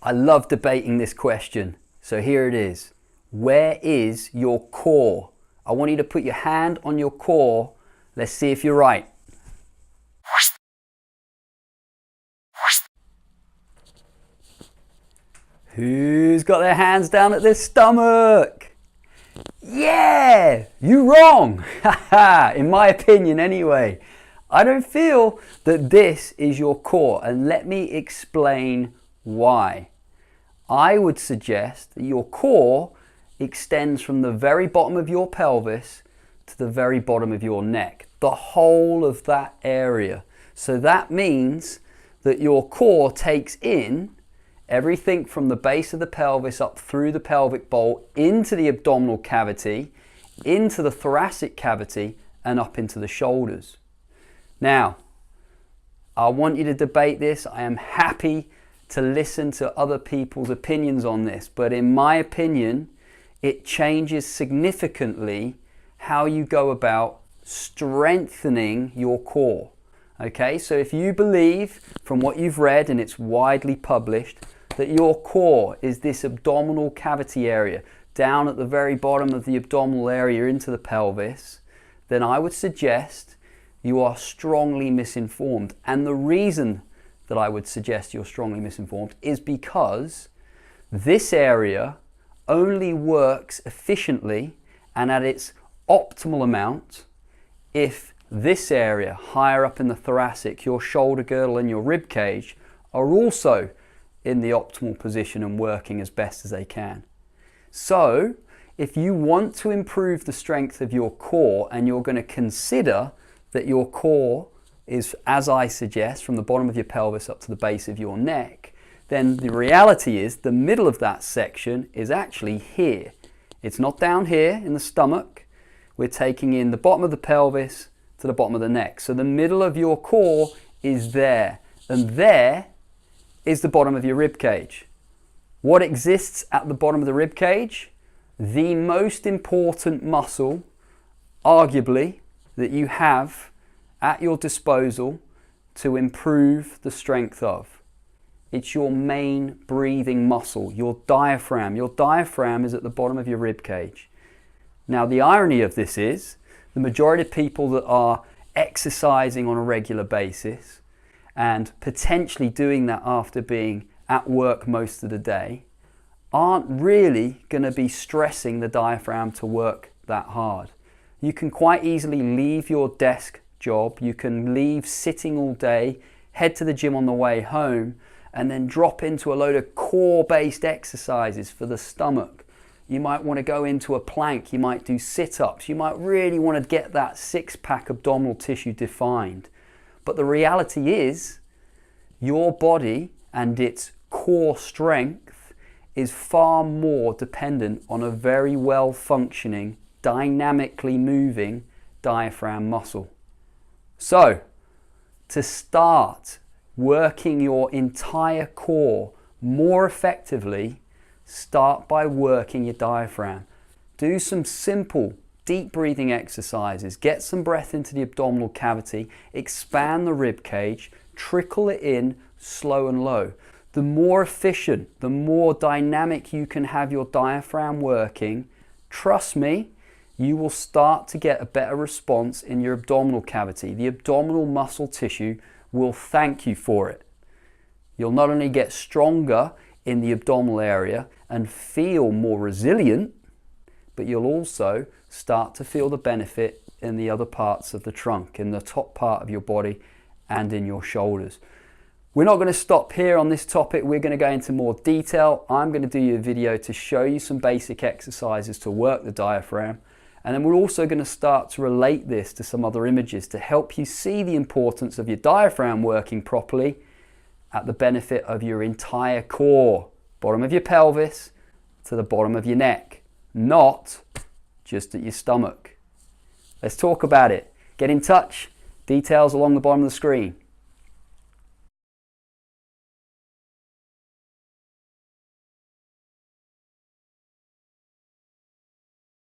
I love debating this question. So here it is. Where is your core? I want you to put your hand on your core. Let's see if you're right. Who's got their hands down at their stomach? Yeah, you're wrong. In my opinion anyway. I don't feel that this is your core, and let me explain why. I would suggest that your core extends from the very bottom of your pelvis to the very bottom of your neck, the whole of that area. So that means that your core takes in everything from the base of the pelvis up through the pelvic bowl into the abdominal cavity, into the thoracic cavity, and up into the shoulders. Now, I want you to debate this. I am happy to listen to other people's opinions on this, but in my opinion, it changes significantly how you go about strengthening your core. Okay, so if you believe from what you've read, and it's widely published, that your core is this abdominal cavity area down at the very bottom of the abdominal area into the pelvis, then I would suggest you are strongly misinformed. And the reason that I would suggest you're strongly misinformed is because this area only works efficiently and at its optimal amount if this area higher up in the thoracic, your shoulder girdle and your rib cage, are also in the optimal position and working as best as they can. So if you want to improve the strength of your core, and you're going to consider that your core is, as I suggest, from the bottom of your pelvis up to the base of your neck, then the reality is the middle of that section is actually here. It's not down here in the stomach. We're taking in the bottom of the pelvis to the bottom of the neck. So the middle of your core is there, and there is the bottom of your rib cage. What exists at the bottom of the rib cage? The most important muscle, arguably, that you have at your disposal to improve the strength of. It's your main breathing muscle, your diaphragm. Your diaphragm is at the bottom of your rib cage. Now, the irony of this is the majority of people that are exercising on a regular basis and potentially doing that after being at work most of the day aren't really going to be stressing the diaphragm to work that hard. You can quite easily leave your desk job, you can leave sitting all day, head to the gym on the way home, and then drop into a load of core-based exercises for the stomach. You might want to go into a plank, you might do sit-ups, you might really want to get that six-pack abdominal tissue defined. But the reality is, your body and its core strength is far more dependent on a very well-functioning, dynamically moving diaphragm muscle. So, to start working your entire core more effectively, start by working your diaphragm. Do some simple deep breathing exercises, get some breath into the abdominal cavity, expand the rib cage, trickle it in slow and low. The more efficient, the more dynamic you can have your diaphragm working, trust me, you will start to get a better response in your abdominal cavity. The abdominal muscle tissue will thank you for it. You'll not only get stronger in the abdominal area and feel more resilient, but you'll also start to feel the benefit in the other parts of the trunk, in the top part of your body and in your shoulders. We're not going to stop here on this topic. We're going to go into more detail. I'm going to do you a video to show you some basic exercises to work the diaphragm. And then we're also going to start to relate this to some other images to help you see the importance of your diaphragm working properly at the benefit of your entire core, bottom of your pelvis to the bottom of your neck, not just at your stomach. Let's talk about it. Get in touch. Details along the bottom of the screen.